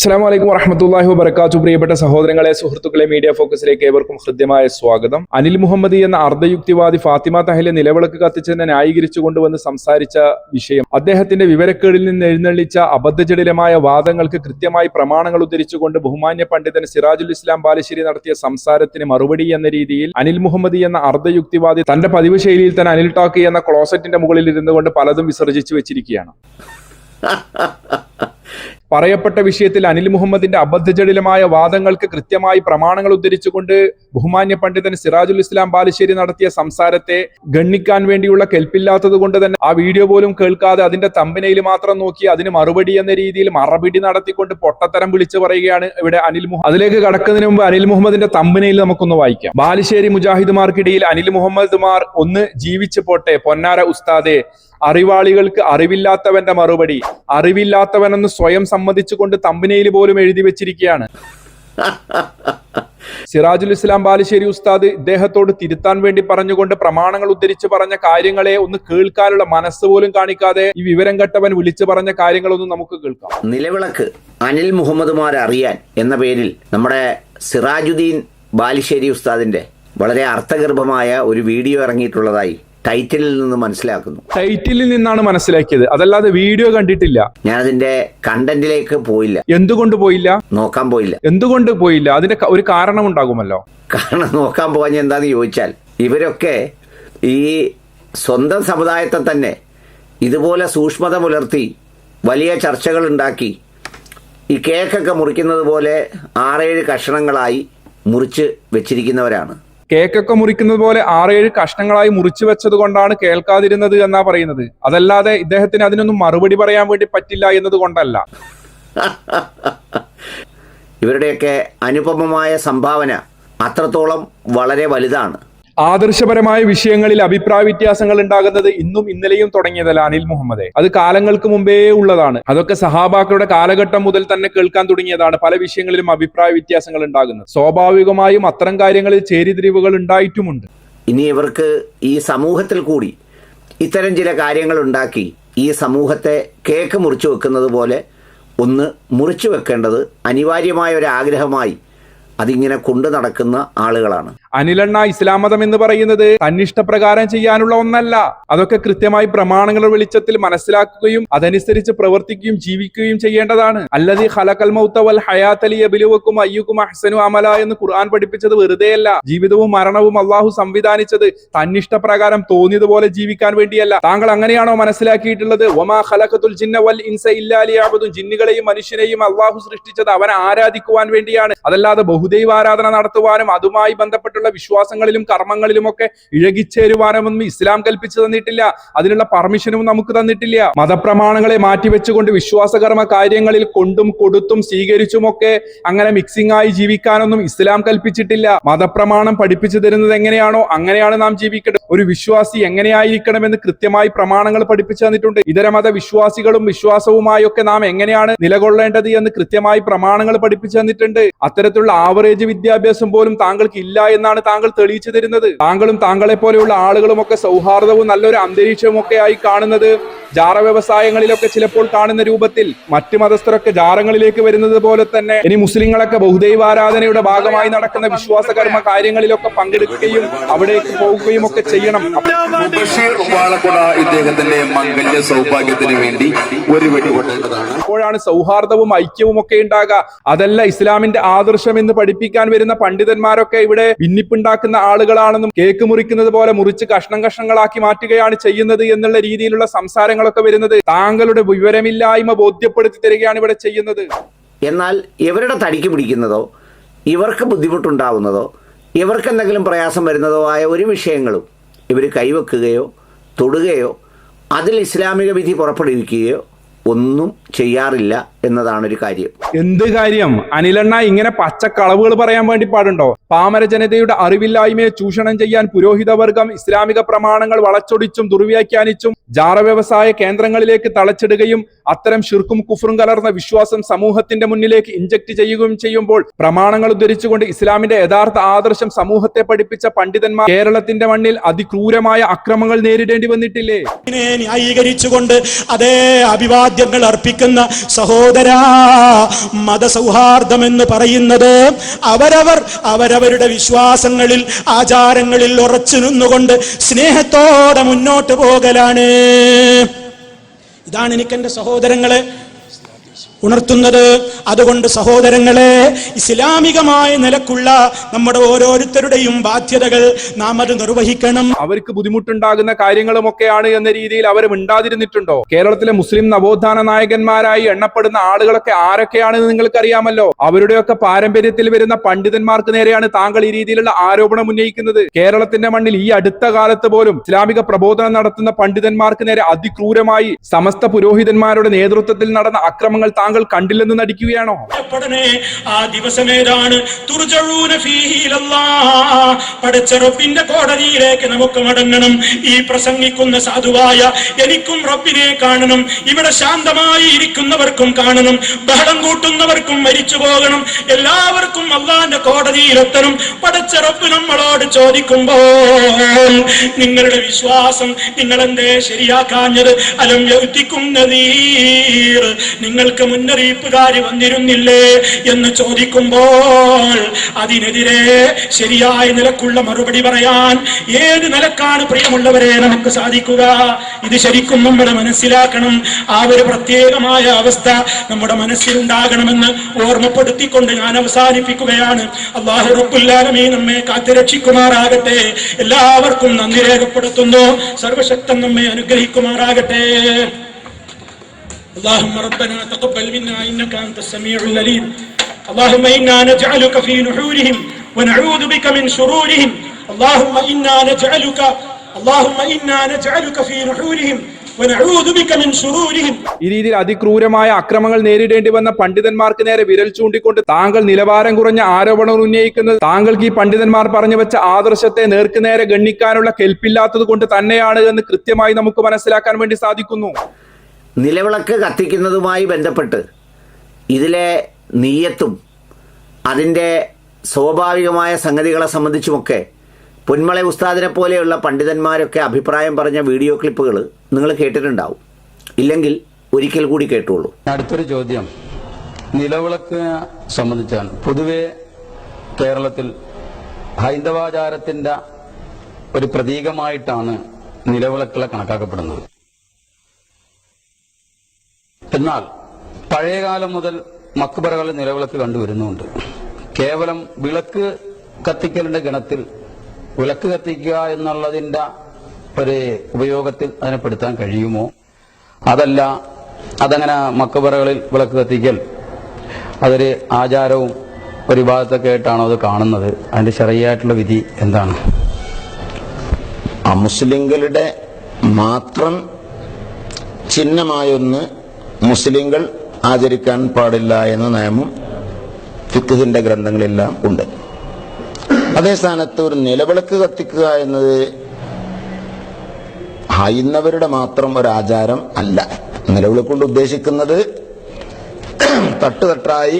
അസ്സലാമു അലൈക്കും വറഹ്മത്തുള്ളാഹി വബറകാതുഹു. പ്രിയപ്പെട്ട സഹോദരങ്ങളെ, സുഹൃത്തുക്കളെ, മീഡിയ ഫോക്കസിലേക്ക് ഏവർക്കും ഹൃദ്യമായ സ്വാഗതം. അനിൽ മുഹമ്മദി എന്ന അർദ്ധയുക്തിവാദി ഫാത്തിമ തഹലിലെ നിലവിളക്ക് കത്തിച്ചതിനെ ന്യായീകരിച്ചു കൊണ്ടുവന്ന് സംസാരിച്ച വിഷയം അദ്ദേഹത്തിന്റെ വിവരക്കേടിൽ നിന്ന് എഴുന്നള്ളിച്ച അബദ്ധജടിലമായ വാദങ്ങൾക്ക് കൃത്യമായി പ്രമാണങ്ങൾ ഉദ്ധരിച്ചുകൊണ്ട് ബഹുമാന്യ പണ്ഡിതൻ സിറാജുൽ ഇസ്ലാം ബാലുശ്ശേരി നടത്തിയ സംസാരത്തിന് മറുപടി എന്ന രീതിയിൽ അനിൽ മുഹമ്മദി എന്ന അർദ്ധയുക്തിവാദി തന്റെ പതിവ് ശൈലിയിൽ തന്നെ അനിൽ ടോക്ക് എന്ന ക്ലോസറ്റിന്റെ മുകളിൽ ഇരുന്നു കൊണ്ട് പലതും വിസർജിച്ചു വെച്ചിരിക്കുകയാണ്. പറയപ്പെട്ട വിഷയത്തിൽ അനിൽ മുഹമ്മദിന്റെ അബദ്ധജടിലമായ വാദങ്ങൾക്ക് കൃത്യമായി പ്രമാണങ്ങൾ ഉദ്ധരിച്ചുകൊണ്ട് ബഹുമാന്യ പണ്ഡിതൻ സിറാജുൽ ഇസ്ലാം ബാലുശ്ശേരി നടത്തിയ സംസാരത്തെ ഗണ്ണിക്കാൻ വേണ്ടിയുള്ള കെൽപ്പില്ലാത്തത് കൊണ്ട് തന്നെ ആ വീഡിയോ പോലും കേൾക്കാതെ അതിന്റെ തമ്പനയിൽ മാത്രം നോക്കി അതിന് മറുപടി എന്ന രീതിയിൽ മറുപടി നടത്തിക്കൊണ്ട് പൊട്ടത്തരം വിളിച്ചു പറയുകയാണ് ഇവിടെ അനിൽ മുഹമ്മദ്. അതിലേക്ക് കടക്കുന്നതിന് മുമ്പ് അനിൽ മുഹമ്മദിന്റെ തമ്പനയിൽ നമുക്കൊന്ന് വായിക്കാം. ബാലുശ്ശേരി മുജാഹിദുമാർക്കിടയിൽ അനിൽ മുഹമ്മദ്മാർ ഒന്ന് ജീവിച്ചു പോട്ടെ പൊന്നാര ഉസ്താദെ, അറിവാളികൾക്ക് അറിവില്ലാത്തവന്റെ മറുപടി, അറിവില്ലാത്തവനെന്ന് സ്വയം സമ്മതിച്ചുകൊണ്ട് തമ്പനയിൽ പോലും എഴുതി വെച്ചിരിക്കുകയാണ്. സിറാജുൽ ഇസ്ലാം ബാലുശ്ശേരി ഉസ്താദ് ഇദ്ദേഹത്തോട് തിരുത്താൻ വേണ്ടി പറഞ്ഞുകൊണ്ട് പ്രമാണങ്ങൾ ഉദ്ധരിച്ച് പറഞ്ഞ കാര്യങ്ങളെ ഒന്ന് കേൾക്കാനുള്ള മനസ്സ് പോലും കാണിക്കാതെ ഈ വിവരം കെട്ടവൻ വിളിച്ചു പറഞ്ഞ കാര്യങ്ങളൊന്നും നമുക്ക് കേൾക്കാം. നിലവിളക്ക് അനിൽ മുഹമ്മദ്മാരെ അറിയാൻ എന്ന പേരിൽ നമ്മുടെ സിറാജുദ്ദീൻ ബാലുശ്ശേരി ഉസ്താദിന്റെ വളരെ അർത്ഥഗർഭമായ ഒരു വീഡിയോ ഇറങ്ങിയിട്ടുള്ളതായി ടൈറ്റിലിൽ നിന്ന് മനസ്സിലാക്കുന്നു. ടൈറ്റിലിൽ നിന്നാണ് മനസ്സിലാക്കിയത്, അതല്ലാതെ വീഡിയോ കണ്ടിട്ടില്ല. ഞാൻ അതിന്റെ കണ്ടന്റിലേക്ക് പോയില്ല. എന്തുകൊണ്ട് പോയില്ല? നോക്കാൻ പോയില്ല. എന്തുകൊണ്ട് പോയില്ല? അതിന്റെ ഒരു കാരണം ഉണ്ടാകുമല്ലോ. കാരണം നോക്കാൻ പോകാൻ എന്താന്ന് ചോദിച്ചാൽ, ഇവരൊക്കെ ഈ സ്വന്തം സമുദായത്തെ തന്നെ ഇതുപോലെ സൂക്ഷ്മത പുലർത്തി വലിയ ചർച്ചകൾ ഉണ്ടാക്കി ഈ കേക്കൊക്കെ മുറിക്കുന്നത് പോലെ 6-7 കഷണങ്ങളായി മുറിച്ച് വെച്ചിരിക്കുന്നവരാണ്. കേക്കൊക്കെ മുറിക്കുന്നത് പോലെ 6-7 കഷ്ണങ്ങളായി മുറിച്ചു വെച്ചത് കൊണ്ടാണ് കേൾക്കാതിരുന്നത് എന്നാ പറയുന്നത്. അതല്ലാതെ ഇദ്ദേഹത്തിന് അതിനൊന്നും മറുപടി പറയാൻ വേണ്ടി പറ്റില്ല എന്നത് കൊണ്ടല്ല. ഇവരുടെയൊക്കെ അനുപമമായ സംഭാവന അത്രത്തോളം വളരെ വലുതാണ്. ആദർശപരമായ വിഷയങ്ങളിൽ അഭിപ്രായ വ്യത്യാസങ്ങൾ ഉണ്ടാകുന്നത് ഇന്നും ഇന്നലെയും തുടങ്ങിയതല്ല അനിൽ മുഹമ്മദ്. അത് കാലങ്ങൾക്ക് മുമ്പേ ഉള്ളതാണ്. അതൊക്കെ സഹാബാക്കളുടെ കാലഘട്ടം മുതൽ തന്നെ കേൾക്കാൻ തുടങ്ങിയതാണ്. പല വിഷയങ്ങളിലും അഭിപ്രായ വ്യത്യാസങ്ങൾ ഉണ്ടാകുന്നത് സ്വാഭാവികമായും അത്തരം കാര്യങ്ങളിൽ ചേരിതിരിവുകൾ ഉണ്ടായിട്ടുമുണ്ട്. ഇനി ഇവർക്ക് ഈ സമൂഹത്തിൽ കൂടി ഇത്തരം ചില കാര്യങ്ങൾ ഉണ്ടാക്കി ഈ സമൂഹത്തെ കേക്ക് മുറിച്ചു വെക്കുന്നത് പോലെ ഒന്ന് മുറിച്ചു വെക്കേണ്ടത് അനിവാര്യമായ ഒരു ആഗ്രഹമായി അതിങ്ങനെ കൊണ്ടു നടക്കുന്ന ആളുകളാണ്. അനിലെണ്ണ ഇസ്ലാം മതം എന്ന് പറയുന്നത് തന്നിഷ്ടപ്രകാരം ചെയ്യാനുള്ള ഒന്നല്ല. അതൊക്കെ കൃത്യമായി പ്രമാണങ്ങളുടെ വെളിച്ചത്തിൽ മനസ്സിലാക്കുകയും അതനുസരിച്ച് പ്രവർത്തിക്കുകയും ജീവിക്കുകയും ചെയ്യേണ്ടതാണ്. അല്ലദീ ഖലഖൽ മൗത വൽ ഹയാത ലിയബ്ലുവക്കും അയ്യുക്കും അഹ്സനു അമല എന്ന് ഖുർആൻ പഠിപ്പിച്ചത് വെറുതെയല്ല. ജീവിതവും മരണവും അള്ളാഹു സംവിധാനിച്ചത് തന്നിഷ്ടപ്രകാരം തോന്നിയതുപോലെ ജീവിക്കാൻ വേണ്ടിയല്ല. താങ്കൾ അങ്ങനെയാണോ മനസ്സിലാക്കിയിട്ടുള്ളത്? വമാ ഖലഖതുൽ ജിന്ന വൽ ഇൻസ ഇല്ലാ ലിയഅബ്ദുൻ. ജിന്നുകളെയും മനുഷ്യനെയും അള്ളാഹു സൃഷ്ടിച്ചത് അവനെ ആരാധിക്കുവാൻ വേണ്ടിയാണ്, അതല്ലാതെ ബഹുദൈവാരാധന നടത്തുവാനും അതുമായി ബന്ധപ്പെട്ട വിശ്വാസങ്ങളിലും കർമ്മങ്ങളിലുമൊക്കെ ഇഴകിച്ചേരുവാനൊന്നും ഇസ്ലാം കൽപ്പിച്ചു തന്നിട്ടില്ല. അതിനുള്ള പെർമിഷനും നമുക്ക് തന്നിട്ടില്ല. മതപ്രമാണങ്ങളെ മാറ്റിവെച്ചുകൊണ്ട് വിശ്വാസകർമ്മ കാര്യങ്ങളിൽ കൊണ്ടും കൊടുത്തും സ്വീകരിച്ചുമൊക്കെ അങ്ങനെ മിക്സിംഗ് ആയി ജീവിക്കാനൊന്നും ഇസ്ലാം കൽപ്പിച്ചിട്ടില്ല. മതപ്രമാണം പഠിപ്പിച്ചു തരുന്നത് എങ്ങനെയാണോ അങ്ങനെയാണ് നാം ജീവിക്കേണ്ടത്. ഒരു വിശ്വാസി എങ്ങനെയായിരിക്കണമെന്ന് കൃത്യമായി പ്രമാണങ്ങൾ പഠിപ്പിച്ചു തന്നിട്ടുണ്ട്. ഇതര മത വിശ്വാസികളും വിശ്വാസവുമായൊക്കെ നാം എങ്ങനെയാണ് നിലകൊള്ളേണ്ടത് എന്ന് കൃത്യമായി പ്രമാണങ്ങൾ പഠിപ്പിച്ചു തന്നിട്ടുണ്ട്. അത്തരത്തിലുള്ള ആവറേജ് വിദ്യാഭ്യാസം പോലും താങ്കൾക്ക് ഇല്ല എന്നാണ് താങ്കൾ തെളിയിച്ചു തരുന്നത്. താങ്കളും താങ്കളെ പോലെയുള്ള ആളുകളും ഒക്കെ സൗഹാർദ്ദവും നല്ലൊരു അന്തരീക്ഷവും ഒക്കെ ആയി കാണുന്നത് ജാറ വ്യവസായങ്ങളിലൊക്കെ ചിലപ്പോൾ കാണുന്ന രൂപത്തിൽ മറ്റു മതസ്ഥരൊക്കെ ജാറങ്ങളിലേക്ക് വരുന്നത് പോലെ തന്നെ ഇനി മുസ്ലിങ്ങളൊക്കെ ബഹുദൈവാരാധനയുടെ ഭാഗമായി നടക്കുന്ന വിശ്വാസകർമ്മ കാര്യങ്ങളിലൊക്കെ പങ്കെടുക്കുകയും അവിടേക്ക് പോവുകയും ഒക്കെ ചെയ്യണം. ഇദ്ദേഹത്തിന്റെ മംഗല്യ സൗഭാഗ്യത്തിന് വേണ്ടി ഒരു വെടിപൊട്ടേണ്ടതാണ്. അപ്പോഴാണ് സൗഹാർദ്ദവും ഐക്യവും ഒക്കെ ഉണ്ടാകുക. അതല്ല ഇസ്ലാമിന്റെ ആദർശം എന്ന് പഠിപ്പിക്കാൻ വരുന്ന പണ്ഡിതന്മാരൊക്കെ ഇവിടെ ഭിന്നിപ്പുണ്ടാക്കുന്ന ആളുകളാണെന്നും കേക്ക് മുറിക്കുന്നത് പോലെ മുറിച്ച് കഷ്ണം കഷ്ണങ്ങളാക്കി മാറ്റുകയാണ് ചെയ്യുന്നത് എന്നുള്ള രീതിയിലുള്ള സംസാരങ്ങളൊക്കെ വരുന്നത് താങ്കളുടെ വിവരമില്ലായ്മ ബോധ്യപ്പെടുത്തി തരികയാണ് ഇവിടെ ചെയ്യുന്നത്. എന്നാൽ ഇവരുടെ തടിക്ക് പിടിക്കുന്നതോ ഇവർക്ക് ബുദ്ധിമുട്ടുണ്ടാവുന്നതോ ഇവർക്ക് എന്തെങ്കിലും പ്രയാസം വരുന്നതോ ആയ ഒരു വിഷയങ്ങളും ഇവർ കൈവെക്കുകയോ തൊടുകയോ അതിൽ ഇസ്ലാമിക വിധി പുറപ്പെടുവിക്കുകയോ ഒന്നും ചെയ്യാറില്ല എന്നതാണ് ഒരു കാര്യം. എന്ത് കാര്യം? അനിലെണ്ണ ഇങ്ങനെ പച്ചക്കളവുകൾ പറയാൻ വേണ്ടി പാടുണ്ടോ? പാമര ജനതയുടെ അറിവില്ലായ്മയെ ചൂഷണം ചെയ്യാൻ പുരോഹിതവർഗം ഇസ്ലാമിക പ്രമാണങ്ങൾ വളച്ചൊടിച്ചും ദുർവ്യാഖ്യാനിച്ചും ജാറ വ്യവസായ കേന്ദ്രങ്ങളിലേക്ക് തളച്ചിടുകയും അത്തരം ശിർക്കും കുഫറും കലർന്ന വിശ്വാസം സമൂഹത്തിന്റെ മുന്നിലേക്ക് ഇഞ്ചക്ട് ചെയ്യുകയും ചെയ്യുമ്പോൾ പ്രമാണങ്ങൾ ഉദ്ധരിച്ചുകൊണ്ട് ഇസ്ലാമിന്റെ യഥാർത്ഥ ആദർശം സമൂഹത്തെ പഠിപ്പിച്ച പണ്ഡിതന്മാർ കേരളത്തിന്റെ മണ്ണിൽ അതിക്രൂരമായ അക്രമങ്ങൾ നേരിടേണ്ടി വന്നിട്ടില്ലേ? ന്യായീകരിച്ചുകൊണ്ട് അതേ അഭിവാദ അർഘ്യപാദ്യങ്ങൾ അർപ്പിക്കുന്ന സഹോദരാ, മതസൗഹാർദ്ദം എന്ന് പറയുന്നത് അവരവരുടെ വിശ്വാസങ്ങളിൽ ആചാരങ്ങളിൽ ഉറച്ചു നിന്നുകൊണ്ട് സ്നേഹത്തോടെ മുന്നോട്ട് പോകലാണ്. ഇതാണ് എനിക്ക് എന്റെ സഹോദരങ്ങളെ ഉണർത്തുന്നത്. അതുകൊണ്ട് സഹോദരങ്ങളെ, ഇസ്ലാമികമായ നിലക്കുള്ള നമ്മുടെ ഓരോരുത്തരുടെയും ബാധ്യതകൾ നാം അത് നിർവഹിക്കണം. അവർക്ക് ബുദ്ധിമുട്ടുണ്ടാകുന്ന കാര്യങ്ങളുമൊക്കെയാണ് എന്ന രീതിയിൽ അവർ മിണ്ടാതിരുന്നിട്ടുണ്ടോ? കേരളത്തിലെ മുസ്ലിം നവോത്ഥാന നായകന്മാരായി എണ്ണപ്പെടുന്ന ആളുകളൊക്കെ ആരൊക്കെയാണെന്ന് നിങ്ങൾക്ക് അറിയാമല്ലോ. അവരുടെയൊക്കെ പാരമ്പര്യത്തിൽ വരുന്ന പണ്ഡിതന്മാർക്ക് നേരെയാണ് താങ്കൾ ഈ രീതിയിലുള്ള ആരോപണം ഉന്നയിക്കുന്നത്. കേരളത്തിന്റെ മണ്ണിൽ ഈ അടുത്ത കാലത്ത് പോലും ഇസ്ലാമിക പ്രബോധനം നടത്തുന്ന പണ്ഡിതന്മാർക്ക് നേരെ അതിക്രൂരമായി സമസ്ത പുരോഹിതന്മാരുടെ നേതൃത്വത്തിൽ നടന്ന അക്രമങ്ങൾ താങ്കൾ കണ്ടില്ലെന്ന് നടിക്കുകയാണോ? ആ ദിവസമേതാണ്? പടച്ച റബ്ബിന്റെ കോടതിയിലേക്ക് നമുക്ക് മടങ്ങണം. ഈ പ്രസംഗിക്കുന്ന സാധുവായ എനിക്കും റബ്ബിനെ കാണണം. ഇവിടെ ശാന്തമായി ഇരിക്കുന്നവർക്കും കാണണം, ബഹളം കൂട്ടുന്നവർക്കും മരിച്ചു പോകണം. എല്ലാവർക്കും അല്ലാഹുവിന്റെ കോടതിയിലെത്തണം. പടച്ച റബ്ബ് നമ്മളോട് ചോദിക്കുമ്പോൾ നിങ്ങളുടെ വിശ്വാസം നിങ്ങൾ എന്തേ ശരിയാക്കാഞ്ഞത്? അലം യഅ്തികും നദീർ, നിങ്ങൾക്ക് മുന്നറിയിപ്പുകാർ വന്നിരുന്നില്ലേ എന്ന് ചോദിക്കുമ്പോൾ അതിനെതിരെ ശരിയായ നിലക്കുള്ള മറുപടി പറയാൻ ഏത് നിലക്കാണ് പ്രിയമുള്ളവരെ നമുക്ക് സാധിക്കുക? ഇത് ശരിക്കും നമ്മൾ മനസ്സിലാക്കണം. ആ ഒരു പ്രത്യേകമായ അവസ്ഥ നമ്മുടെ മനസ്സിലുണ്ടാകണമെന്ന് ഓർമ്മപ്പെടുത്തിക്കൊണ്ട് ഞാൻ അവസാനിപ്പിക്കുകയാണ്. അല്ലാഹു റബ്ബുൽ ആലമീൻ നമ്മെ കാത്തുരക്ഷിക്കുമാറാകട്ടെ. എല്ലാവർക്കും നന്ദി രേഖപ്പെടുത്തുന്നു. സർവശക്തൻ നമ്മെ അനുഗ്രഹിക്കുമാറാകട്ടെ. اللهم ربنا تقبل منا إنك أنت السميع العليم. اللهم إنا نجعلك في نحورهم ونعوذ بك من شرورهم. اللهم إنا نجعلك في نحورهم ونعوذ بك من شرورهم. ഈ രീതിയിൽ അതിക്രൂരമായ അക്രമങ്ങൾ നേരിടേണ്ടി വന്ന പണ്ഡിതന്മാർക്ക് നേരെ വിരൽ ചൂണ്ടിക്കൊണ്ട് താങ്കൾ നിലവാരം കുറഞ്ഞ ആരോപണം ഉന്നയിക്കുന്നത് താങ്കൾക്ക് ഈ പണ്ഡിതന്മാർ പറഞ്ഞു വെച്ച ആദർശത്തെ നേർക്കുനേരെ ഗണ്ണിക്കാനുള്ള കെൽപ്പില്ലാത്തത് കൊണ്ട് തന്നെയാണ് എന്ന് കൃത്യമായി നമുക്ക് മനസ്സിലാക്കാൻ വേണ്ടി സാധിക്കുന്നു. നിലവിളക്ക് കത്തിക്കുന്നതുമായി ബന്ധപ്പെട്ട് ഇതിലെ നീയത്തും അതിൻ്റെ സ്വാഭാവികമായ സംഗതികളെ സംബന്ധിച്ചുമൊക്കെ പൊന്മള ഉസ്താദിനെ പോലെയുള്ള പണ്ഡിതന്മാരൊക്കെ അഭിപ്രായം പറഞ്ഞ വീഡിയോ ക്ലിപ്പുകൾ നിങ്ങൾ കേട്ടിട്ടുണ്ടാവും. ഇല്ലെങ്കിൽ ഒരിക്കൽ കൂടി കേട്ടുള്ളൂ. അടുത്തൊരു ചോദ്യം നിലവിളക്ക് സംബന്ധിച്ചാണ്. പൊതുവെ കേരളത്തിൽ ഹൈന്ദവാചാരത്തിന്റെ ഒരു പ്രതീകമായിട്ടാണ് നിലവിളക്കുകളെ കണക്കാക്കപ്പെടുന്നത്. എന്നാൽ പഴയകാലം മുതൽ മക്ബറകളിൽ നിലവിളക്ക് കണ്ടുവരുന്നുണ്ട്. കേവലം വിളക്ക് കത്തിക്കലിന്റെ ഗണത്തിൽ വിളക്ക് കത്തിക്കുക എന്നുള്ളതിന്റെ ഒരു ഉപയോഗത്തിൽ അതിനെ പെടുത്താൻ കഴിയുമോ? അതല്ല, അതങ്ങനെ മക്ബറകളിൽ വിളക്ക് കത്തിക്കൽ അതൊരു ആചാരവും ഒരു വിഭാഗത്തൊക്കെ ആയിട്ടാണോ അത് കാണുന്നത്? അതിന്റെ ശരിയായിട്ടുള്ള വിധി എന്താണ്? മുസ്ലിങ്ങളുടെ മാത്രം ചിഹ്നമായൊന്ന് മുസ്ലിങ്ങൾ ആചരിക്കാൻ പാടില്ല എന്ന നിയമം ഫിഖ്ഹിന്റെ ഗ്രന്ഥങ്ങളെല്ലാം ഉണ്ട്. അതേ സ്ഥാനത്ത് ഒരു നിലവിളക്ക് കത്തിക്കുക എന്നത് ഹൈന്ദവരുടെ മാത്രം ഒരു ആചാരം അല്ല. നിലവിളക്ക് കൊണ്ട് ഉദ്ദേശിക്കുന്നത് തട്ടുതട്ടായി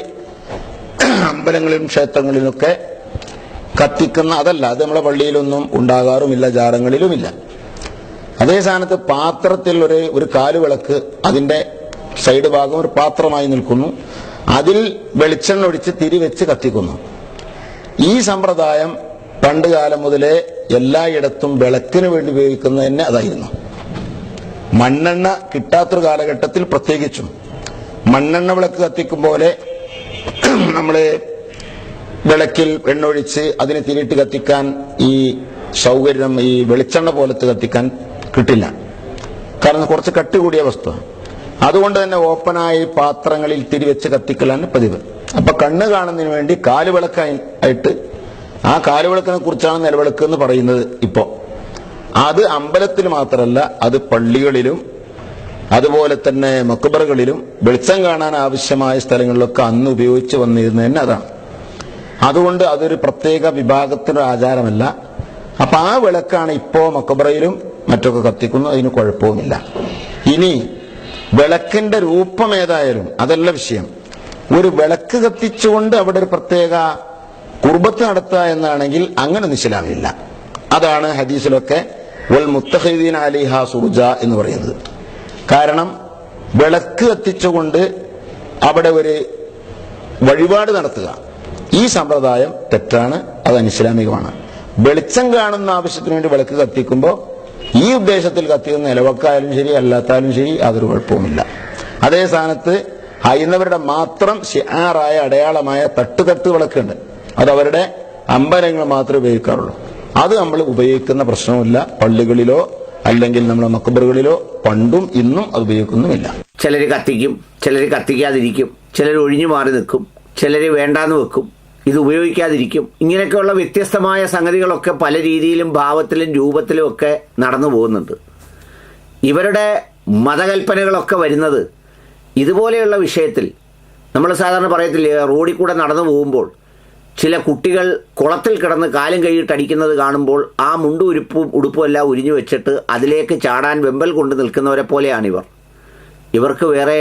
അമ്പലങ്ങളിലും ക്ഷേത്രങ്ങളിലുമൊക്കെ കത്തിക്കുന്ന അതല്ല. അത് നമ്മളെ പള്ളിയിലൊന്നും ഉണ്ടാകാറുമില്ല, ജാറങ്ങളിലുമില്ല. അതേ സ്ഥാനത്ത് പാത്രത്തിൽ ഒരു കാലുവിളക്ക്, അതിന്റെ സൈഡ് ഭാഗം ഒരു പാത്രമായി നിൽക്കുന്നു, അതിൽ വെളിച്ചെണ്ണ ഒഴിച്ച് തിരിവെച്ച് കത്തിക്കുന്നു. ഈ സമ്പ്രദായം പണ്ട് കാലം മുതലേ എല്ലായിടത്തും വിളക്കിന് വേണ്ടി ഉപയോഗിക്കുന്നത് തന്നെ അതായിരുന്നു. മണ്ണെണ്ണ കിട്ടാത്തൊരു കാലഘട്ടത്തിൽ പ്രത്യേകിച്ചും മണ്ണെണ്ണ വിളക്ക് കത്തിക്കും പോലെ നമ്മള് വിളക്കിൽ എണ്ണ ഒഴിച്ച് അതിന് തിരിയിട്ട് കത്തിക്കാൻ ഈ സൗകര്യം ഈ വെളിച്ചെണ്ണ പോലത്തെ കത്തിക്കാൻ കിട്ടില്ല. കാരണം കുറച്ച് കട്ടി കൂടിയ വസ്തു. അതുകൊണ്ട് തന്നെ ഓപ്പണായി പാത്രങ്ങളിൽ തിരിവെച്ച് കത്തിക്കലാണ് പതിവ്. അപ്പൊ കണ്ണ് കാണുന്നതിന് വേണ്ടി കാലുവിളക്കായിട്ട്, ആ കാലുവിളക്കിനെ കുറിച്ചാണ് നിലവിളക്ക് എന്ന് പറയുന്നത്. ഇപ്പോ അത് അമ്പലത്തിൽ മാത്രമല്ല, അത് പള്ളികളിലും അതുപോലെ തന്നെ മക്ബറകളിലും വെളിച്ചം കാണാൻ ആവശ്യമായ സ്ഥലങ്ങളിലൊക്കെ അന്ന് ഉപയോഗിച്ച് വന്നിരുന്നത് തന്നെ അതാണ്. അതുകൊണ്ട് അതൊരു പ്രത്യേക വിഭാഗത്തിന്റെ ആചാരമല്ല. അപ്പൊ ആ വിളക്കാണ് ഇപ്പോ മക്ബറയിലും മറ്റൊക്കെ കത്തിക്കുന്നത്. അതിന് കുഴപ്പവുമില്ല. ഇനി വിളക്കിന്റെ രൂപം ഏതായാലും അതല്ല വിഷയം. ഒരു വിളക്ക് കത്തിച്ചുകൊണ്ട് അവിടെ ഒരു പ്രത്യേക കുർബത്ത് നടത്തുക എന്നാണെങ്കിൽ അങ്ങനെ ഇസ്ലാമില്ല. അതാണ് ഹദീസിലൊക്കെ വൽ മുത്തഖിദീന അലൈഹാ സുർജ എന്ന് പറയുന്നത്. കാരണം വിളക്ക് കത്തിച്ചുകൊണ്ട് അവിടെ ഒരു വഴിപാട് നടത്തുക, ഈ സമ്പ്രദായം തെറ്റാണ്, അത് അനിസ്ലാമികമാണ്. വെളിച്ചം കാണുന്ന ആവശ്യത്തിന് വേണ്ടി വിളക്ക് കത്തിക്കുമ്പോൾ ഈ ഉദ്ദേശത്തിൽ കത്തിക്കുന്ന നിലവക്കായാലും ശരി അല്ലാത്താലും ശരി യാതൊരു കുഴപ്പവുമില്ല. അതേ സ്ഥാനത്ത് ഹൈന്ദവരുടെ മാത്രം ഷിആറായ അടയാളമായ തട്ട് വിളക്കുണ്ട്, അത് അവരുടെ അമ്പലങ്ങൾ മാത്രമേ ഉപയോഗിക്കാറുള്ളൂ. അത് നമ്മൾ ഉപയോഗിക്കുന്ന പ്രശ്നമില്ല. പള്ളികളിലോ അല്ലെങ്കിൽ നമ്മുടെ മക്ബറുകളിലോ പണ്ടും ഇന്നും അത് ഉപയോഗിക്കുന്നുമില്ല. ചിലർ കത്തിക്കും, ചിലർ കത്തിക്കാതിരിക്കും, ചിലർ ഒഴിഞ്ഞു മാറി നിൽക്കും, ചിലർ വേണ്ടാന്ന് വെക്കും, ഇത് ഉപയോഗിക്കാതിരിക്കും. ഇങ്ങനെയൊക്കെയുള്ള വ്യത്യസ്തമായ സംഗതികളൊക്കെ പല രീതിയിലും ഭാവത്തിലും രൂപത്തിലും ഒക്കെ നടന്നു പോകുന്നുണ്ട്. ഇവരുടെ മതകൽപ്പനകളൊക്കെ വരുന്നത് ഇതുപോലെയുള്ള വിഷയത്തിൽ. നമ്മൾ സാധാരണ പറയത്തില്ലേ, റോഡിൽ കൂടെ നടന്നു പോകുമ്പോൾ ചില കുട്ടികൾ കുളത്തിൽ കിടന്ന് കാലും കൈയിട്ടടിക്കുന്നത് കാണുമ്പോൾ ആ മുണ്ടും ഉടുപ്പും എല്ലാം ഉരിഞ്ഞു വെച്ചിട്ട് അതിലേക്ക് ചാടാൻ വെമ്പൽ കൊണ്ട് നിൽക്കുന്നവരെ പോലെയാണിവർ. ഇവർക്ക് വേറെ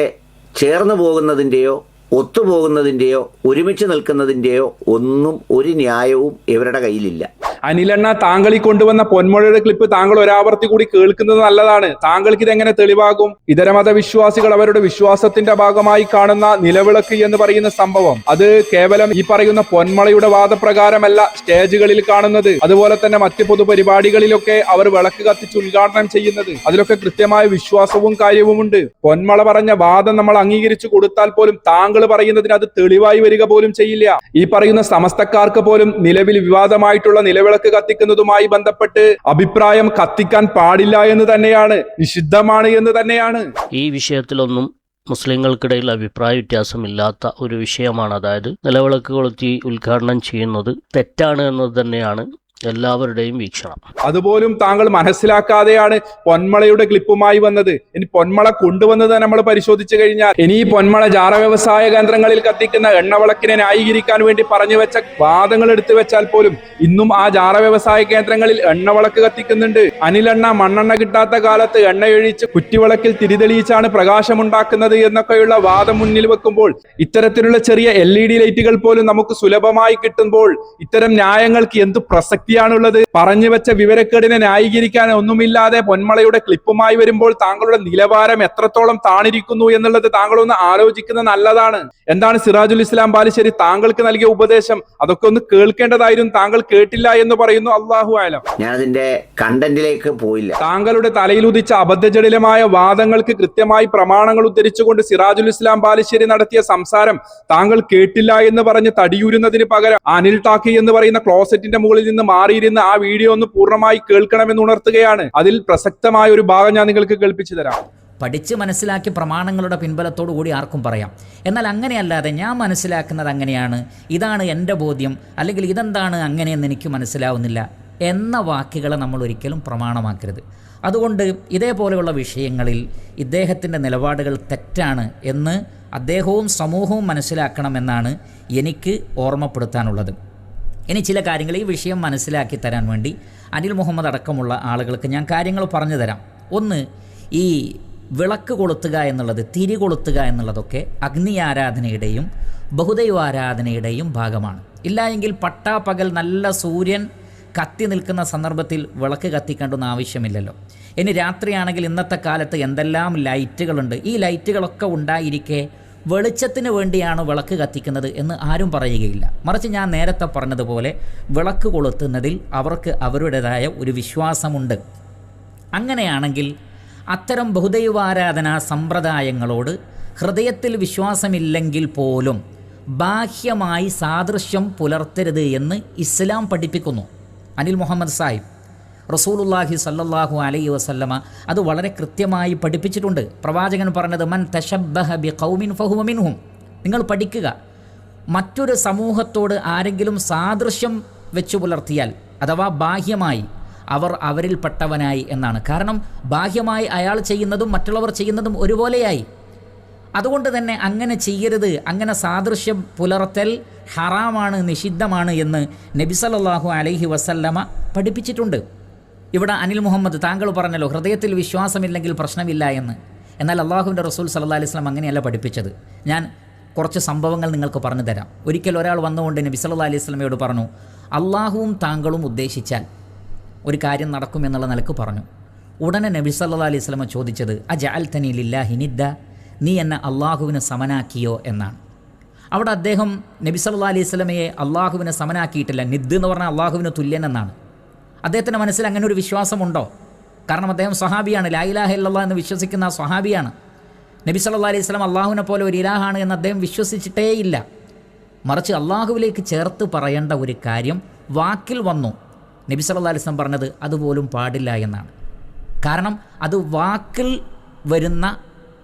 ചേർന്ന് പോകുന്നതിൻ്റെയോ ഒത്തുപോകുന്നതിൻ്റെയോ ഒരുമിച്ച് നിൽക്കുന്നതിൻ്റെയോ ഒന്നും ഒരു ന്യായവും ഇവരുടെ കയ്യിലില്ല. അനിലണ്ണ, താങ്കൾ ഈ കൊണ്ടുവന്ന പൊന്മുഴയുടെ ക്ലിപ്പ് താങ്കൾ ഒരാവർത്തി കൂടി കേൾക്കുന്നത് നല്ലതാണ്. താങ്കൾക്ക് ഇതെങ്ങനെ തെളിവാകും? ഇതര മതവിശ്വാസികൾ അവരുടെ വിശ്വാസത്തിന്റെ ഭാഗമായി കാണുന്ന നിലവിളക്ക് എന്ന് പറയുന്ന സംഭവം, അത് കേവലം ഈ പറയുന്ന പൊന്മളയുടെ വാദപ്രകാരമല്ല സ്റ്റേജുകളിൽ കാണുന്നത്. അതുപോലെ തന്നെ മറ്റ് പൊതുപരിപാടികളിലൊക്കെ അവർ വിളക്ക് കത്തിച്ച് ഉദ്ഘാടനം ചെയ്യുന്നത്. അതിലൊക്കെ കൃത്യമായ വിശ്വാസവും കാര്യവുമുണ്ട്. പൊന്മള പറഞ്ഞ വാദം നമ്മൾ അംഗീകരിച്ചു കൊടുത്താൽ പോലും താങ്കൾ പറയുന്നതിന് അത് തെളിവായി വരിക പോലും ചെയ്യില്ല. ഈ പറയുന്ന സമസ്തക്കാർക്ക് പോലും നിലവിൽ വിവാദമായിട്ടുള്ള നിലവിളക്ക് കത്തിക്കുന്നതുമായി ബന്ധപ്പെട്ട് അഭിപ്രായം കത്തിക്കാൻ പാടില്ല എന്ന് തന്നെയാണ്, നിഷിദ്ധമാണ് എന്ന് തന്നെയാണ്. ഈ വിഷയത്തിലൊന്നും മുസ്ലിങ്ങൾക്കിടയിൽ അഭിപ്രായ വ്യത്യാസമില്ലാത്ത ഒരു വിഷയമാണ്. അതായത് നിലവിളക്ക് കൊളുത്തി ഉദ്ഘാടനം ചെയ്യുന്നത് തെറ്റാണ് എന്നത് തന്നെയാണ് എല്ലാവരുടെയും വീക്ഷണം. അതുപോലും താങ്കൾ മനസ്സിലാക്കാതെയാണ് പൊന്മളയുടെ ക്ലിപ്പുമായി വന്നത്. ഇനി പൊന്മള കൊണ്ടുവന്നത് നമ്മൾ പരിശോധിച്ചു കഴിഞ്ഞാൽ, ഇനി ഈ പൊന്മള ജാറ വ്യവസായ കേന്ദ്രങ്ങളിൽ കത്തിക്കുന്ന എണ്ണവിളക്കിനെ ന്യായീകരിക്കാൻ വേണ്ടി പറഞ്ഞു വെച്ച വാദങ്ങൾ എടുത്തു വെച്ചാൽ പോലും ഇന്നും ആ ജാറ വ്യവസായ കേന്ദ്രങ്ങളിൽ എണ്ണവിളക്ക് കത്തിക്കുന്നുണ്ട്. അനിലെണ്ണ മണ്ണെണ്ണ കിട്ടാത്ത കാലത്ത് എണ്ണയൊഴിച്ച് കുറ്റിവിളക്കിൽ തിരിതെളിയിച്ചാണ് പ്രകാശമുണ്ടാക്കുന്നത് എന്നൊക്കെയുള്ള വാദം മുന്നിൽ വെക്കുമ്പോൾ, ഇത്തരത്തിലുള്ള ചെറിയ LED ലൈറ്റുകൾ പോലും നമുക്ക് സുലഭമായി കിട്ടുമ്പോൾ ഇത്തരം ന്യായങ്ങൾക്ക് എന്ത് പ്രസക്തി ാണുള്ളത്? പറഞ്ഞു വെച്ച വിവരക്കേടിനെ ന്യായീകരിക്കാൻ ഒന്നുമില്ലാതെ പൊന്മളയുടെ ക്ലിപ്പുമായി വരുമ്പോൾ താങ്കളുടെ നിലവാരം എത്രത്തോളം താണിരിക്കുന്നു എന്നുള്ളത് താങ്കളൊന്ന് ആലോചിക്കുന്നത് നല്ലതാണ്. എന്താണ് സിറാജുൽ ഇസ്ലാം ബാലുശ്ശേരി താങ്കൾക്ക് നൽകിയ ഉപദേശം? അതൊക്കെ ഒന്ന് കേൾക്കേണ്ടതായിരുന്നു, താങ്കൾ കേട്ടില്ല എന്ന് പറയുന്നു. അല്ലാഹു അലം. ഞാൻ അതിന്റെ കണ്ടന്റിലേക്ക് പോയില്ല. താങ്കളുടെ തലയിൽ ഉദിച്ച അബദ്ധജടിലമായ വാദങ്ങൾക്ക് കൃത്യമായി പ്രമാണങ്ങൾ ഉദ്ധരിച്ചുകൊണ്ട് സിറാജുൽ ഇസ്ലാം ബാലുശ്ശേരി നടത്തിയ സംസാരം താങ്കൾ കേട്ടില്ല എന്ന് പറഞ്ഞ് തടിയൂരുന്നതിന് പകരം അനിൽ ടാക്കി എന്ന് പറയുന്ന ക്ലോസറ്റിന്റെ മുകളിൽ നിന്ന് മാറിയിരുന്ന ആ വീഡിയോ ഒന്ന് പൂർണ്ണമായി കേൾക്കണമെന്ന് ഉണർത്തുകയാണ്. അതിൽ പ്രസക്തമായ ഒരു ഭാഗം ഞാൻ നിങ്ങൾക്ക് കേൾപ്പിച്ചു തരാം. പഠിച്ച് മനസ്സിലാക്കി പ്രമാണങ്ങളുടെ പിൻബലത്തോടു കൂടി ആർക്കും പറയാം. എന്നാൽ അങ്ങനെയല്ലാതെ ഞാൻ മനസ്സിലാക്കുന്നത് അങ്ങനെയാണ്, ഇതാണ് എൻ്റെ ബോധ്യം, അല്ലെങ്കിൽ ഇതെന്താണ് അങ്ങനെയെന്ന് എനിക്ക് മനസ്സിലാവുന്നില്ല എന്ന വാക്കുകളെ നമ്മൾ ഒരിക്കലും പ്രമാണമാക്കരുത്. അതുകൊണ്ട് ഇതേപോലെയുള്ള വിഷയങ്ങളിൽ ഇദ്ദേഹത്തിൻ്റെ നിലപാടുകൾ തെറ്റാണ് എന്ന് അദ്ദേഹവും സമൂഹവും മനസ്സിലാക്കണമെന്നാണ് എനിക്ക് ഓർമ്മപ്പെടുത്താനുള്ളത്. ഇനി ചില കാര്യങ്ങൾ ഈ വിഷയം മനസ്സിലാക്കി തരാൻ വേണ്ടി അനിൽ മുഹമ്മദ് അടക്കമുള്ള ആളുകൾക്ക് ഞാൻ കാര്യങ്ങൾ പറഞ്ഞു തരാം. ഒന്ന്, ഈ വിളക്ക് കൊളുത്തുക എന്നുള്ളത്, തിരി കൊളുത്തുക എന്നുള്ളതൊക്കെ അഗ്നി ആരാധനയുടെയും ബഹുദൈവാരാധനയുടെയും ഭാഗമാണ്. ഇല്ല എങ്കിൽ പട്ടാപ്പകൽ നല്ല സൂര്യൻ കത്തി നിൽക്കുന്ന സന്ദർഭത്തിൽ വിളക്ക് കത്തിക്കേണ്ടെന്ന് ആവശ്യമില്ലല്ലോ. ഇനി രാത്രിയാണെങ്കിൽ ഇന്നത്തെ കാലത്ത് എന്തെല്ലാം ലൈറ്റുകളുണ്ട്. ഈ ലൈറ്റുകളൊക്കെ ഉണ്ടായിരിക്കെ വെളിച്ചത്തിന് വേണ്ടിയാണ് വിളക്ക് കത്തിക്കുന്നത് എന്ന് ആരും പറയുകയില്ല. മറിച്ച് ഞാൻ നേരത്തെ പറഞ്ഞതുപോലെ വിളക്ക് കൊളുത്തുന്നതിൽ അവർക്ക് അവരുടേതായ ഒരു വിശ്വാസമുണ്ട്. അങ്ങനെയാണെങ്കിൽ അത്തരം ബഹുദൈവാരാധനാ സമ്പ്രദായങ്ങളോട് ഹൃദയത്തിൽ വിശ്വാസമില്ലെങ്കിൽ പോലും ബാഹ്യമായി സാദൃശ്യം പുലർത്തരുത് എന്ന് ഇസ്ലാം പഠിപ്പിക്കുന്നു. അനിൽ മുഹമ്മദ് സാഹിബ് റസൂലുള്ളാഹി സല്ലല്ലാഹു അലൈഹി വസല്ലമ അത് വളരെ കൃത്യമായി പഠിപ്പിച്ചിട്ടുണ്ട്. പ്രവാചകൻ പറഞ്ഞത്, മൻ തശബ്ബഹ ബിഖൗമിൻ ഫഹുവ മിൻഹും. നിങ്ങൾ പഠിക്കുക, മറ്റൊരു സമൂഹത്തോട് ആരെങ്കിലും സാദൃശ്യം വെച്ചു പുലർത്തിയാൽ അഥവാ ബാഹ്യമായി അവർ അവരിൽപ്പെട്ടവനായി എന്നാണ്. കാരണം ബാഹ്യമായി അയാൾ ചെയ്യുന്നതും മറ്റുള്ളവർ ചെയ്യുന്നതും ഒരുപോലെയായി. അതുകൊണ്ട് തന്നെ അങ്ങനെ ചെയ്യരുത്, അങ്ങനെ സാദൃശ്യം പുലർത്തൽ ഹറാമാണ്, നിഷിദ്ധമാണ് എന്ന് നബി സല്ലല്ലാഹു അലൈഹി വസല്ലമ പഠിപ്പിച്ചിട്ടുണ്ട്. ഇവിടെ അനിൽ മുഹമ്മദ് താങ്കൾ പറഞ്ഞല്ലോ ഹൃദയത്തിൽ വിശ്വാസമില്ലെങ്കിൽ പ്രശ്നമില്ല എന്ന്. എന്നാൽ അള്ളാഹുവിൻ്റെ റസൂൽ സല്ലല്ലാഹു അലൈഹി വസല്ലം അങ്ങനെയല്ല പഠിപ്പിച്ചത്. ഞാൻ കുറച്ച് സംഭവങ്ങൾ നിങ്ങൾക്ക് പറഞ്ഞു തരാം. ഒരിക്കൽ ഒരാൾ വന്നുകൊണ്ട് നബി സല്ലല്ലാഹു അലൈഹി വസല്ലമയോട് പറഞ്ഞു, അള്ളാഹുവും താങ്കളും ഉദ്ദേശിച്ചാൽ ഒരു കാര്യം നടക്കുമെന്നുള്ള നിലക്ക് പറഞ്ഞു. ഉടനെ നബി സല്ലല്ലാഹു അലൈഹി വസല്ലമ ചോദിച്ചത്, അജഅൽതനി ലില്ലാഹി നിദ്ദ, നീ എന്നെ അള്ളാഹുവിന് സമനാക്കിയോ എന്നാണ്. അവിടെ അദ്ദേഹം നബി സല്ലല്ലാഹു അലൈഹി വസല്ലമയെ അള്ളാഹുവിന് സമനാക്കിയിട്ടില്ല. നിദ് എന്ന് പറഞ്ഞാൽ അള്ളാഹുവിന് തുല്യൻ എന്നാണ്. അദ്ദേഹത്തിൻ്റെ മനസ്സിൽ അങ്ങനെ ഒരു വിശ്വാസമുണ്ടോ? കാരണം അദ്ദേഹം സ്വഹാബിയാണ്, ലാ ഇലാഹ ഇല്ലല്ലാഹ് എന്ന് വിശ്വസിക്കുന്ന സ്വഹാബിയാണ്. നബി സല്ലല്ലാഹു അലൈഹി വസല്ലം അള്ളാഹുവിനെ പോലെ ഒരു ഇലാഹാണ് എന്ന് അദ്ദേഹം വിശ്വസിച്ചിട്ടേയില്ല. മറിച്ച് അള്ളാഹുവിലേക്ക് ചേർത്ത് പറയേണ്ട ഒരു കാര്യം വാക്കിൽ വന്നു. നബി സല്ലല്ലാഹു അലൈഹി വസല്ലം പറഞ്ഞത് അതുപോലും പാടില്ല എന്നാണ്. കാരണം അത് വാക്കിൽ വരുന്ന,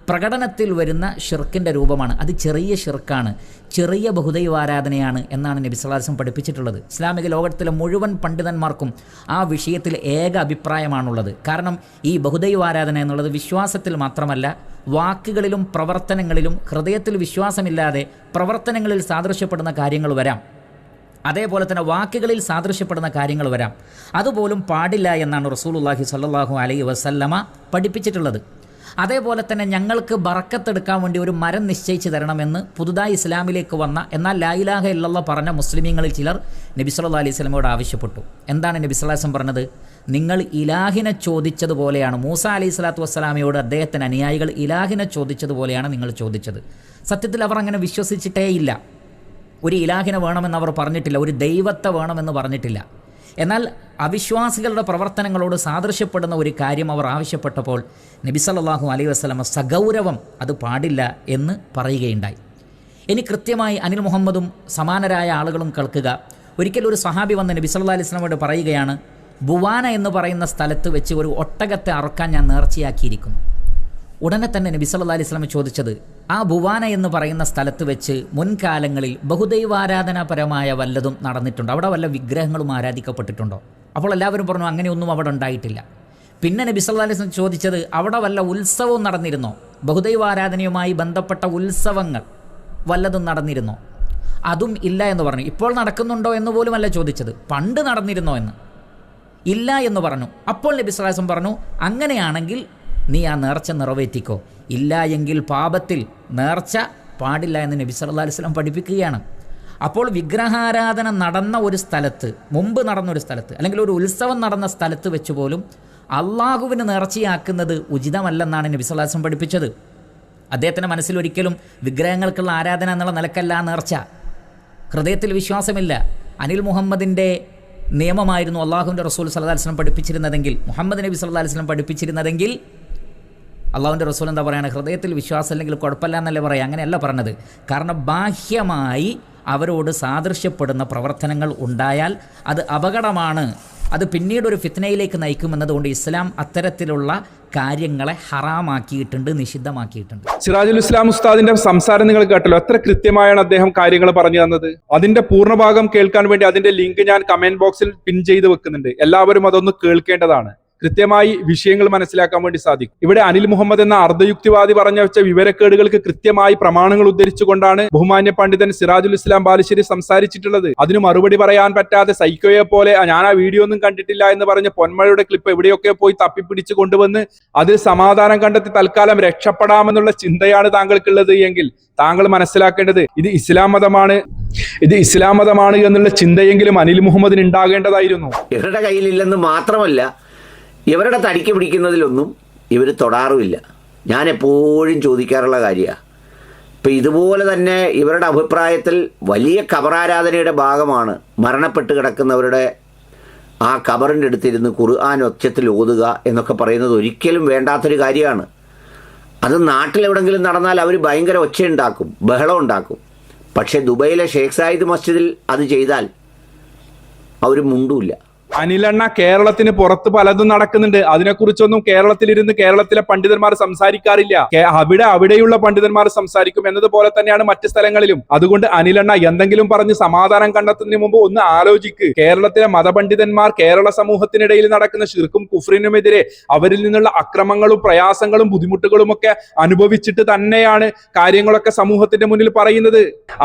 പ്രകടനത്തിൽ വരുന്ന ഷിർക്കിൻ്റെ രൂപമാണ്. അത് ചെറിയ ഷിർക്കാണ്, ചെറിയ ബഹുദൈവാരാധനയാണ് എന്നാണ് നബി സല്ലല്ലാഹു അലൈഹി വസല്ലം പഠിപ്പിച്ചിട്ടുള്ളത്. ഇസ്ലാമിക ലോകത്തിലെ മുഴുവൻ പണ്ഡിതന്മാർക്കും ആ വിഷയത്തിൽ ഏക അഭിപ്രായമാണുള്ളത്. കാരണം ഈ ബഹുദൈവാരാധന എന്നുള്ളത് വിശ്വാസത്തിൽ മാത്രമല്ല, വാക്കുകളിലും പ്രവർത്തനങ്ങളിലും ഹൃദയത്തിൽ വിശ്വാസമില്ലാതെ പ്രവർത്തനങ്ങളിൽ സാദൃശ്യപ്പെടുന്ന കാര്യങ്ങൾ വരാം. അതേപോലെ തന്നെ വാക്കുകളിൽ സാദൃശ്യപ്പെടുന്ന കാര്യങ്ങൾ വരാം. അതുപോലും പാടില്ല എന്നാണ് റസൂലുള്ളാഹി സ്വല്ലല്ലാഹു അലൈഹി വസല്ലമ പഠിപ്പിച്ചിട്ടുള്ളത്. അതേപോലെ തന്നെ ഞങ്ങൾക്ക് ബറക്കത്തെടുക്കാൻ വേണ്ടി ഒരു മരം നിശ്ചയിച്ച് തരണമെന്ന് പുതുതായി ഇസ്ലാമിലേക്ക് വന്ന, എന്നാൽ ലാ ഇലാഹ ഇല്ലല്ലാഹ് പറഞ്ഞ മുസ്ലിമീങ്ങളിൽ ചിലർ നബി സല്ലല്ലാഹു അലൈഹി വസല്ലമയോട് ആവശ്യപ്പെട്ടു. എന്താണ് നബി സല്ലല്ലാഹു അലൈഹി വസല്ലം പറഞ്ഞത്? നിങ്ങൾ ഇലാഹിനെ ചോദിച്ചതുപോലെയാണ്, മൂസ അലൈഹി സ്വലാത്തു വസ്സലാമയോട് അദ്ദേഹത്തിന് അനുയായികൾ ഇലാഹിനെ ചോദിച്ചതുപോലെയാണ് നിങ്ങൾ ചോദിച്ചത്. സത്യത്തിൽ അവർ അങ്ങനെ വിശ്വസിച്ചിട്ടേയില്ല. ഒരു ഇലാഹിനെ വേണമെന്ന് അവർ പറഞ്ഞിട്ടില്ല, ഒരു ദൈവത്തെ വേണമെന്ന് പറഞ്ഞിട്ടില്ല. എന്നാൽ അവിശ്വാസികളുടെ പ്രവർത്തനങ്ങളോട് സാദൃശ്യപ്പെടുന്ന ഒരു കാര്യം അവർ ആവശ്യപ്പെട്ടപ്പോൾ നബി സല്ലല്ലാഹു അലൈഹി വസല്ലമ സഗൗരവം അത് പാടില്ല എന്ന് പറയുകയുണ്ടായി. ഇനി കൃത്യമായി അനിൽ മുഹമ്മദും സമാനരായ ആളുകളും കേൾക്കുക. ഒരിക്കലും ഒരു സഹാബി വന്ന് നബി സല്ലല്ലാഹു അലൈഹി വസല്ലമയോട് പറയുകയാണ്, ബുവാന എന്ന് പറയുന്ന സ്ഥലത്ത് വെച്ച് ഒരു ഒട്ടകത്തെ അറുക്കാൻ ഞാൻ നേർച്ചയാക്കിയിരിക്കുന്നു. ഉടനെ തന്നെ നബി സല്ലല്ലാഹു അലൈഹി വസല്ലം ചോദിച്ചത്, ആ ബുവാന എന്ന് പറയുന്ന സ്ഥലത്ത് വെച്ച് മുൻകാലങ്ങളിൽ ബഹുദൈവാരാധനാപരമായ വല്ലതും നടന്നിട്ടുണ്ടോ? അവിടെ വല്ല വിഗ്രഹങ്ങളും ആരാധിക്കപ്പെട്ടിട്ടുണ്ടോ? അപ്പോൾ എല്ലാവരും പറഞ്ഞു അങ്ങനെയൊന്നും അവിടെ ഉണ്ടായിട്ടില്ല. പിന്നെ നബി സല്ലല്ലാഹു അലൈഹി വസല്ലം ചോദിച്ചത്, അവിടെ വല്ല ഉത്സവവും നടന്നിരുന്നോ? ബഹുദൈവാരാധനയുമായി ബന്ധപ്പെട്ട ഉത്സവങ്ങൾ വല്ലതും നടന്നിരുന്നോ? അതും ഇല്ല എന്ന് പറഞ്ഞു. ഇപ്പോൾ നടക്കുന്നുണ്ടോ എന്ന് പോലുമല്ല ചോദിച്ചത്, പണ്ട് നടന്നിരുന്നോ എന്ന്. ഇല്ല എന്ന് പറഞ്ഞു. അപ്പോൾ നബി സല്ലല്ലാഹു അലൈഹി വസല്ലം പറഞ്ഞു, അങ്ങനെയാണെങ്കിൽ നീ ആ നേർച്ച നിറവേറ്റിക്കോ, ഇല്ല എങ്കിൽ പാപത്തിൽ നേർച്ച പാടില്ല എന്ന് നബി സല്ലല്ലാഹു അലൈഹി വസല്ലം പഠിപ്പിക്കുകയാണ്. അപ്പോൾ വിഗ്രഹാരാധന നടന്ന ഒരു സ്ഥലത്ത്, മുമ്പ് നടന്നൊരു സ്ഥലത്ത്, അല്ലെങ്കിൽ ഒരു ഉത്സവം നടന്ന സ്ഥലത്ത് വെച്ച് പോലും അള്ളാഹുവിന് നേർച്ചയാക്കുന്നത് ഉചിതമല്ലെന്നാണ് നബി സല്ലല്ലാഹു അലൈഹി വസല്ലം പഠിപ്പിച്ചത്. അദ്ദേഹത്തിൻ്റെ മനസ്സിലൊരിക്കലും വിഗ്രഹങ്ങൾക്കുള്ള ആരാധന എന്നുള്ള നിലക്കല്ല നേർച്ച. ഹൃദയത്തിൽ വിശ്വാസമില്ല. അനിൽ മുഹമ്മദിൻ്റെ നിയമമായിരുന്നു അള്ളാഹുവിൻ്റെ റസൂൽ സല്ലല്ലാഹു അലൈഹി വസല്ലം പഠിപ്പിച്ചിരുന്നതെങ്കിൽ, മുഹമ്മദ് നബി സല്ലല്ലാഹു അലൈഹി വസല്ലം പഠിപ്പിച്ചിരുന്നതെങ്കിൽ, അള്ളാഹുവിൻ്റെ റസൂൽ എന്താ പറയുക? ഹൃദയത്തിൽ വിശ്വാസം അല്ലെങ്കിൽ കുഴപ്പമില്ല എന്നല്ലേ പറയുക? അങ്ങനെയല്ല പറഞ്ഞത്. കാരണം ബാഹ്യമായി അവരോട് സാദൃശ്യപ്പെടുന്ന പ്രവർത്തനങ്ങൾ ഉണ്ടായാൽ അത് അപകടമാണ്, അത് പിന്നീട് ഒരു ഫിത്നയിലേക്ക് നയിക്കുമെന്നതുകൊണ്ട് ഇസ്ലാം അത്തരത്തിലുള്ള കാര്യങ്ങളെ ഹറാമാക്കിയിട്ടുണ്ട്, നിഷിദ്ധമാക്കിയിട്ടുണ്ട്. സിറാജുൽ ഇസ്ലാം ഉസ്താദിന്റെ സംസാരം നിങ്ങൾ കേട്ടല്ലോ, എത്ര കൃത്യമായാണ് അദ്ദേഹം കാര്യങ്ങൾ പറഞ്ഞു തന്നത്. അതിന്റെ പൂർണ്ണഭാഗം കേൾക്കാൻ വേണ്ടി അതിന്റെ ലിങ്ക് ഞാൻ കമന്റ് ബോക്സിൽ പിൻ ചെയ്ത് വെക്കുന്നുണ്ട്. എല്ലാവരും അതൊന്ന് കേൾക്കേണ്ടതാണ്. കൃത്യമായി വിഷയങ്ങൾ മനസ്സിലാക്കാൻ വേണ്ടി സാധിക്കും. ഇവിടെ അനിൽ മുഹമ്മദ് എന്ന അർദ്ധയുക്തിവാദി പറഞ്ഞു വെച്ച വിവരക്കേടുകൾക്ക് കൃത്യമായി പ്രമാണങ്ങൾ ഉദ്ധരിച്ചുകൊണ്ടാണ് ബഹുമാന്യ പണ്ഡിതൻ സിറാജുൽ ഇസ്ലാം ബാലുശ്ശേരി സംസാരിച്ചിട്ടുള്ളത്. അതിന് മറുപടി പറയാൻ പറ്റാതെ സൈക്കോയെ പോലെ ഞാൻ ആ വീഡിയോ ഒന്നും കണ്ടിട്ടില്ല എന്ന് പറഞ്ഞ് പൊന്മഴയുടെ ക്ലിപ്പ് എവിടെയൊക്കെ പോയി തപ്പിപ്പിടിച്ച് കൊണ്ടുവന്ന് അതിൽ സമാധാനം കണ്ടെത്തി തൽക്കാലം രക്ഷപ്പെടാമെന്നുള്ള ചിന്തയാണ് താങ്കൾക്കുള്ളത് എങ്കിൽ താങ്കൾ മനസ്സിലാക്കേണ്ടത് ഇത് ഇസ്ലാം മതമാണ് എന്നുള്ള ചിന്തയെങ്കിലും അനിൽ മുഹമ്മദിന് ഉണ്ടാകേണ്ടതായിരുന്നു. ഇവരുടെ കയ്യിലില്ലെന്ന് മാത്രമല്ല, ഇവരുടെ തടിക്ക് പിടിക്കുന്നതിലൊന്നും ഇവർ തൊടാറുമില്ല. ഞാൻ എപ്പോഴും ചോദിക്കാറുള്ള കാര്യമാണ്. ഇപ്പം ഇതുപോലെ തന്നെ ഇവരുടെ അഭിപ്രായത്തിൽ വലിയ ഖബറാരാധനയുടെ ഭാഗമാണ് മരണപ്പെട്ട് കിടക്കുന്നവരുടെ ആ ഖബറിൻ്റെ അടുത്തിരുന്ന് ഖുർആൻ ഒച്ചത്തിൽ ഓതുക എന്നൊക്കെ പറയുന്നത് ഒരിക്കലും വേണ്ടാത്തൊരു കാര്യമാണ്. അത് നാട്ടിലെവിടെങ്കിലും നടന്നാൽ അവർ ഭയങ്കര ഒച്ചയുണ്ടാക്കും, ബഹളം ഉണ്ടാക്കും. പക്ഷേ ദുബൈയിലെ ഷേഖ് സായിദ് മസ്ജിദിൽ അത് ചെയ്താൽ അവർ മുണ്ടൂല്ല. അനിലെണ്ണ കേരളത്തിന് പുറത്ത് പലതും നടക്കുന്നുണ്ട്. അതിനെക്കുറിച്ചൊന്നും കേരളത്തിലിരുന്ന് കേരളത്തിലെ പണ്ഡിതന്മാർ സംസാരിക്കാറില്ല. അവിടെയുള്ള പണ്ഡിതന്മാർ സംസാരിക്കും എന്നതുപോലെ തന്നെയാണ് മറ്റ് സ്ഥലങ്ങളിലും. അതുകൊണ്ട് അനിലെണ്ണ എന്തെങ്കിലും പറഞ്ഞ് സമാധാനം കണ്ടെത്തുന്നതിന് മുമ്പ് ഒന്ന് ആലോചിക്ക്. കേരളത്തിലെ മതപണ്ഡിതന്മാർ കേരള സമൂഹത്തിനിടയിൽ നടക്കുന്ന ശിർക്കും കുഫ്രിനുമെതിരെ അവരിൽ നിന്നുള്ള അക്രമങ്ങളും പ്രയാസങ്ങളും ബുദ്ധിമുട്ടുകളും ഒക്കെ അനുഭവിച്ചിട്ട് തന്നെയാണ് കാര്യങ്ങളൊക്കെ സമൂഹത്തിന്റെ മുന്നിൽ പറയുന്നത്.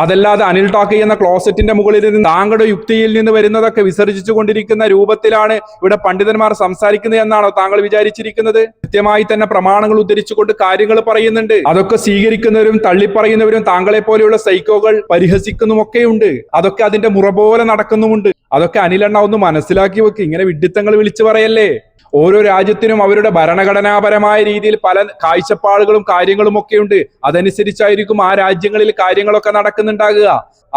അതല്ലാതെ അനിൽ ടോക്കി എന്ന ക്ലോസറ്റിന്റെ മുകളിൽ നിന്ന് താങ്കളുടെ യുക്തിയിൽ നിന്ന് വരുന്നതൊക്കെ വിസർജിച്ചു കൊണ്ടിരിക്കുന്ന രൂപത്തിലാണ് ഇവിടെ പണ്ഡിതന്മാർ സംസാരിക്കുന്നത് എന്നാണോ താങ്കൾ വിചാരിച്ചിരിക്കുന്നത്? കൃത്യമായി തന്നെ പ്രമാണങ്ങൾ ഉദ്ധരിച്ചുകൊണ്ട് കാര്യങ്ങൾ പറയുന്നുണ്ട്. അതൊക്കെ സ്വീകരിക്കുന്നവരും തള്ളിപ്പറയുന്നവരും താങ്കളെ പോലെയുള്ള സൈക്കോകൾ പരിഹസിക്കുന്നുമൊക്കെയുണ്ട്. അതൊക്കെ അതിന്റെ മുറ പോലെ നടക്കുന്നുമുണ്ട്. അതൊക്കെ അനിലെണ്ണ ഒന്ന് മനസ്സിലാക്കി വെക്ക്. ഇങ്ങനെ വിഡ്ഢിത്തങ്ങൾ വിളിച്ചു പറയല്ലേ. ഓരോ രാജ്യത്തിനും അവരുടെ ഭരണഘടനാപരമായ രീതിയിൽ പല കാഴ്ചപ്പാടുകളും കാര്യങ്ങളും ഒക്കെ ഉണ്ട്. അതനുസരിച്ചായിരിക്കും ആ രാജ്യങ്ങളിൽ കാര്യങ്ങളൊക്കെ നടക്കുന്നുണ്ടാകുക.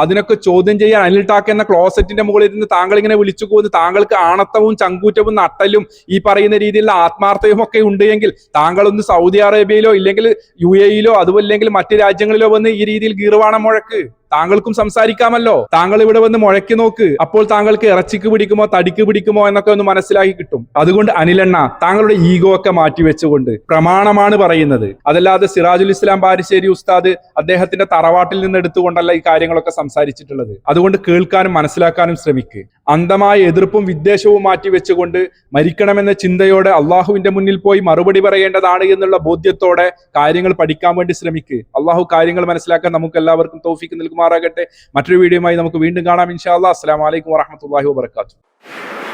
അതിനൊക്കെ ചോദ്യം ചെയ്യാൻ അനിൽ ടാക്ക് എന്ന ക്ലോസറ്റിന്റെ മുകളിൽ ഇരുന്ന് താങ്കൾ ഇങ്ങനെ വിളിച്ചു പോകുന്നത്, താങ്കൾക്ക് ആണത്തവും ചങ്കൂറ്റവും നട്ടലും ഈ പറയുന്ന രീതിയിലുള്ള ആത്മാർത്ഥവും ഒക്കെ ഉണ്ട് എങ്കിൽ താങ്കളൊന്ന് സൗദി അറേബ്യയിലോ ഇല്ലെങ്കിൽ UAE-യിലോ അതുമല്ലെങ്കിൽ മറ്റു രാജ്യങ്ങളിലോ വന്ന് ഈ രീതിയിൽ ഗീർവാണം മുഴക്ക്. താങ്കൾക്കും സംസാരിക്കാമല്ലോ. താങ്കൾ ഇവിടെ വന്ന് മുഴക്കി നോക്ക്. അപ്പോൾ താങ്കൾക്ക് ഇറച്ചിക്ക് പിടിക്കുമോ തടിക്ക് പിടിക്കുമോ എന്നൊക്കെ ഒന്ന് മനസ്സിലാക്കി കിട്ടും. അതുകൊണ്ട് അനിലെണ്ണ, താങ്കളുടെ ഈഗോ ഒക്കെ മാറ്റി വെച്ചുകൊണ്ട് പ്രമാണമാണ് പറയുന്നത്. അതല്ലാതെ സിറാജുൽ ഇസ്ലാം ബാരിശ്ശേരി ഉസ്താദ് അദ്ദേഹത്തിന്റെ തറവാട്ടിൽ നിന്ന് എടുത്തുകൊണ്ടല്ല ഈ കാര്യങ്ങളൊക്കെ സംസാരിച്ചിട്ടുള്ളത്. അതുകൊണ്ട് കേൾക്കാനും മനസ്സിലാക്കാനും ശ്രമിക്ക്. അന്ധമായ എതിർപ്പും വിദ്വേഷവും മാറ്റി വെച്ചുകൊണ്ട് മരിക്കണമെന്ന ചിന്തയോടെ അള്ളാഹുവിന്റെ മുന്നിൽ പോയി മറുപടി പറയേണ്ടതാണ് എന്നുള്ള ബോധ്യത്തോടെ കാര്യങ്ങൾ പഠിക്കാൻ വേണ്ടി ശ്രമിക്ക്. അള്ളാഹു കാര്യങ്ങൾ മനസ്സിലാക്കാൻ നമുക്ക് എല്ലാവർക്കും തൗഫീക്ക് നൽകുമാറാകട്ടെ. മറ്റൊരു വീഡിയോയുമായി നമുക്ക് വീണ്ടും കാണാം ഇൻഷാ അല്ലാഹ്. അസ്സലാമു അലൈക്കും വറഹ്മത്തുള്ളാഹി വബറകാതുഹു.